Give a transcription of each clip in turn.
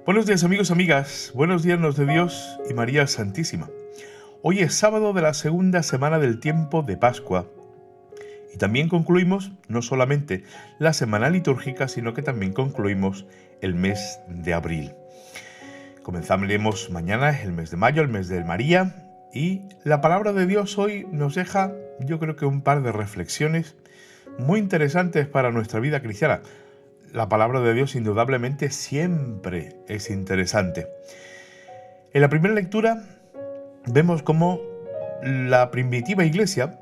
Buenos días amigos, amigas, buenos días de Dios y María Santísima. Hoy es sábado de la segunda semana del tiempo de Pascua y también concluimos no solamente la semana litúrgica, sino que también concluimos el mes de abril. Comenzaremos mañana el mes de mayo, el mes de María, y la palabra de Dios hoy nos deja, yo creo que un par de reflexiones muy interesantes para nuestra vida cristiana. La palabra de Dios indudablemente siempre es interesante. En la primera lectura vemos cómo la primitiva iglesia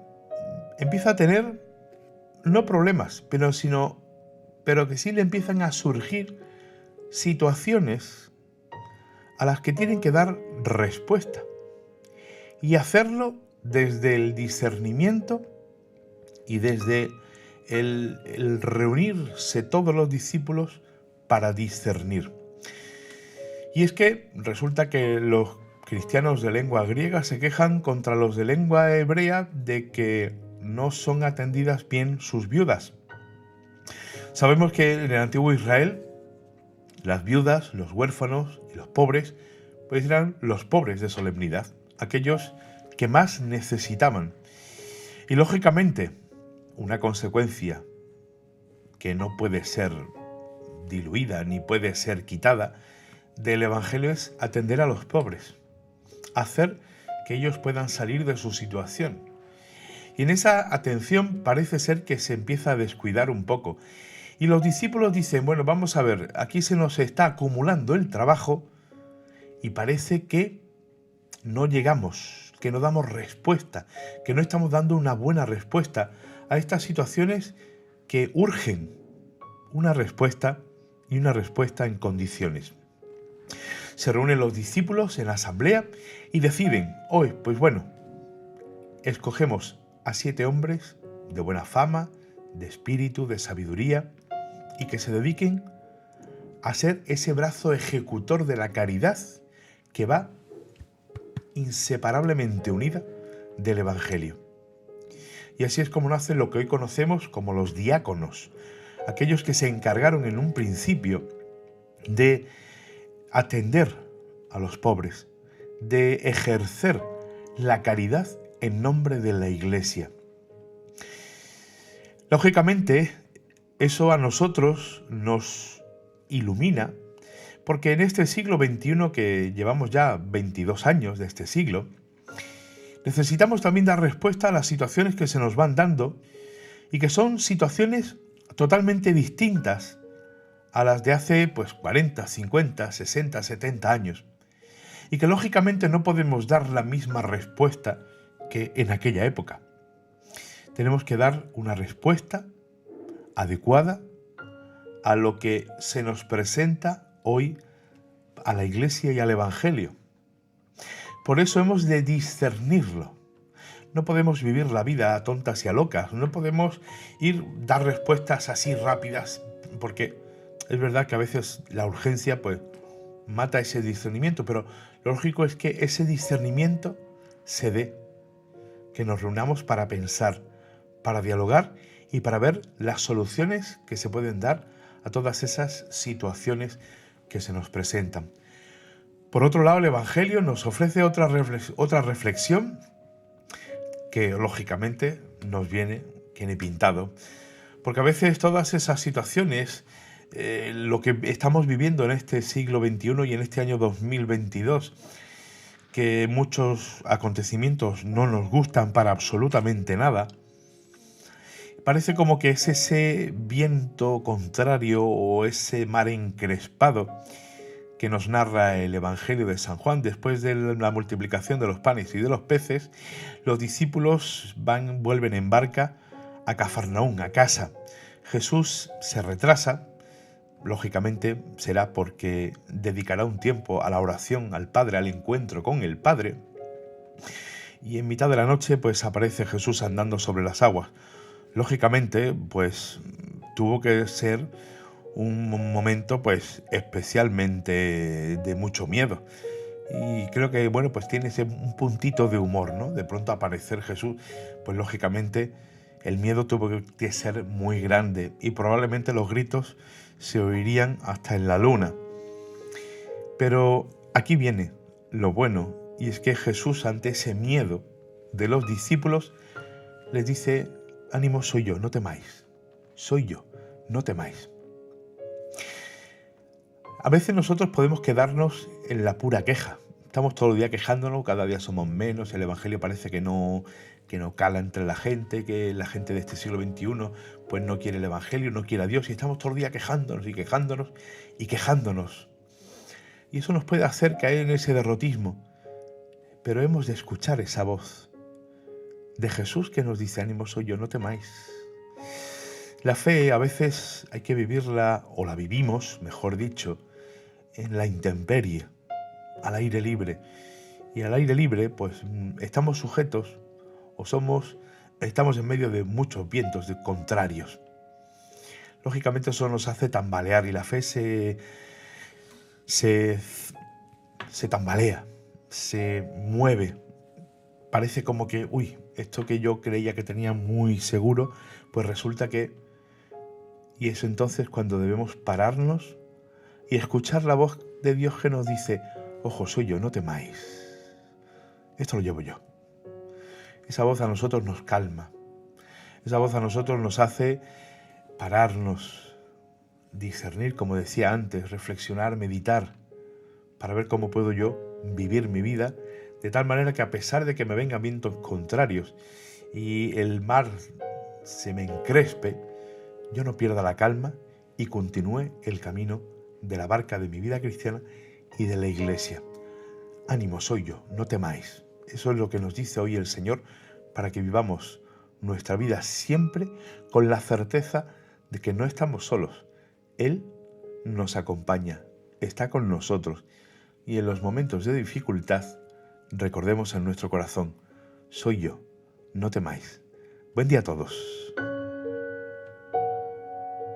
empieza a tener no problemas, pero que sí le empiezan a surgir situaciones a las que tienen que dar respuesta y hacerlo desde el discernimiento y desde el reunirse todos los discípulos para discernir. Y es que resulta que los cristianos de lengua griega se quejan contra los de lengua hebrea de que no son atendidas bien sus viudas. Sabemos que en el antiguo Israel las viudas, los huérfanos y los pobres pues eran los pobres de solemnidad, aquellos que más necesitaban. Y lógicamente, una consecuencia que no puede ser diluida ni puede ser quitada del Evangelio es atender a los pobres, hacer que ellos puedan salir de su situación. Y en esa atención parece ser que se empieza a descuidar un poco. Y los discípulos dicen, bueno, vamos a ver, aquí se nos está acumulando el trabajo y parece que no llegamos, que no damos respuesta, que no estamos dando una buena respuesta a estas situaciones que urgen una respuesta y una respuesta en condiciones. Se reúnen los discípulos en la asamblea y deciden, hoy, pues bueno, escogemos a 7 hombres de buena fama, de espíritu, de sabiduría, y que se dediquen a ser ese brazo ejecutor de la caridad que va inseparablemente unida del Evangelio. Y así es como nace lo que hoy conocemos como los diáconos, aquellos que se encargaron en un principio de atender a los pobres, de ejercer la caridad en nombre de la Iglesia. Lógicamente, eso a nosotros nos ilumina, porque en este siglo XXI, que llevamos ya 22 años de este siglo, necesitamos también dar respuesta a las situaciones que se nos van dando y que son situaciones totalmente distintas a las de hace 40, 50, 60, 70 años. Y que lógicamente no podemos dar la misma respuesta que en aquella época. Tenemos que dar una respuesta adecuada a lo que se nos presenta hoy a la Iglesia y al Evangelio. Por eso hemos de discernirlo. No podemos vivir la vida a tontas y a locas, no podemos dar respuestas así rápidas, porque es verdad que a veces la urgencia mata ese discernimiento, pero lo lógico es que ese discernimiento se dé, que nos reunamos para pensar, para dialogar y para ver las soluciones que se pueden dar a todas esas situaciones que se nos presentan. Por otro lado, el Evangelio nos ofrece otra reflexión que lógicamente nos viene pintado, porque a veces todas esas situaciones, lo que estamos viviendo en este siglo XXI y en este año 2022, que muchos acontecimientos no nos gustan para absolutamente nada, parece como que es ese viento contrario o ese mar encrespado que nos narra el Evangelio de San Juan. Después de la multiplicación de los panes y de los peces, los discípulos vuelven en barca a Cafarnaún, a casa. Jesús se retrasa, lógicamente será porque dedicará un tiempo a la oración al Padre, al encuentro con el Padre. Y en mitad de la noche aparece Jesús andando sobre las aguas. Lógicamente tuvo que ser un momento especialmente de mucho miedo. Y creo que tiene un puntito de humor, ¿no? De pronto aparecer Jesús, lógicamente el miedo tuvo que ser muy grande y probablemente los gritos se oirían hasta en la luna. Pero aquí viene lo bueno, y es que Jesús, ante ese miedo de los discípulos, les dice: ánimo, soy yo, no temáis. Soy yo, no temáis. A veces nosotros podemos quedarnos en la pura queja. Estamos todo el día quejándonos, cada día somos menos, el Evangelio parece que no cala entre la gente, que la gente de este siglo XXI pues no quiere el Evangelio, no quiere a Dios, y estamos todo el día quejándonos y quejándonos y quejándonos. Y eso nos puede hacer caer en ese derrotismo. Pero hemos de escuchar esa voz de Jesús que nos dice: ánimo, soy yo, no temáis. La fe a veces hay que vivirla, o la vivimos, mejor dicho, en la intemperie, al aire libre. Y al aire libre, pues estamos sujetos estamos en medio de muchos vientos contrarios. Lógicamente eso nos hace tambalear y la fe se tambalea, se mueve. Parece como que, esto que yo creía que tenía muy seguro, pues resulta que... Y es entonces cuando debemos pararnos y escuchar la voz de Dios que nos dice: ojo, soy yo, no temáis. Esto lo llevo yo. Esa voz a nosotros nos calma. Esa voz a nosotros nos hace pararnos, discernir, como decía antes, reflexionar, meditar, para ver cómo puedo yo vivir mi vida de tal manera que, a pesar de que me vengan vientos contrarios y el mar se me encrespe, yo no pierda la calma y continúe el camino de la barca de mi vida cristiana y de la Iglesia. Ánimo, soy yo, no temáis. Eso es lo que nos dice hoy el Señor, para que vivamos nuestra vida siempre con la certeza de que no estamos solos. Él nos acompaña, está con nosotros, y en los momentos de dificultad recordemos en nuestro corazón: soy yo, no temáis. Buen día a todos.